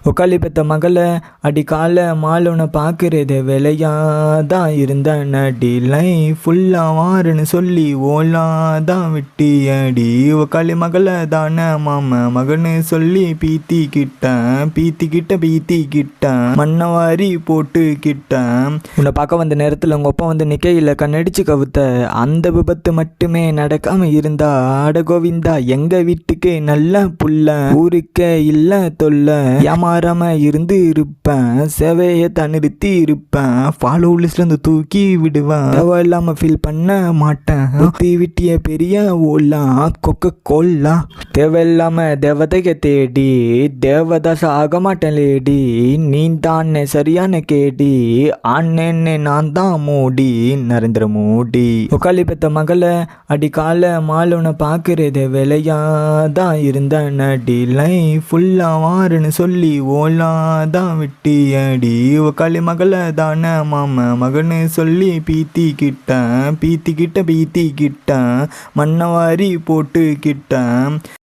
உக்காளி பெத்த மகள அடி கால மாலுன பார்க்கறது வேலையாதான் இருந்த நடி லைஃப் ஃபுல்லா வாருன்னு சொல்லி ஓலாதான் விட்டி அடி உக்காளி மகள தானே மாம மகன்னு சொல்லி பீத்திக்கிட்ட மண்ணவாரி போட்டு உன்னை பார்க்க வந்த நேரத்தில் உங்கள் அப்பா வந்து நிக்கையில் கண்ணடிச்சு கவுத்த அந்த விபத்து மட்டுமே நடக்காம இருந்தா அட கோவிந்தா எங்க வீட்டுக்கு நல்ல புள்ள ஊருக்கே இல்ல தொல்ல ஏமாறாம இருந்து இருப்பேன் சேவையை தான் நிறுத்தி இருப்பேன் ஃபாலோ லிஸ்ட்ல இருந்து தூக்கி விடுவேன் தேவையில்லாம ஃபீல் பண்ண மாட்டேன் ஊத்தி விட்டிய பெரிய ஓலா கொக்க கோல்லா தேவையில்லாம தேவதையை தேடி தேவதாச ஆக மாட்டேன் லேடி நீ தானே சரியான கேடி ஆனேன்னு நான் தான் மோடி நரேந்திர மோடி உக்காளி பெத்த மகள அடி கால மாலுன பார்க்கறது வேலையாதான் இருந்த நடி லைஃப் ஃபுல்லா வாருன்னு சொல்லி ஓலாதான் விட்டி அடி உக்காளி மகள தானே மாம மகன்னு சொல்லி பீத்திக்கிட்ட மண்ணவாரி போட்டு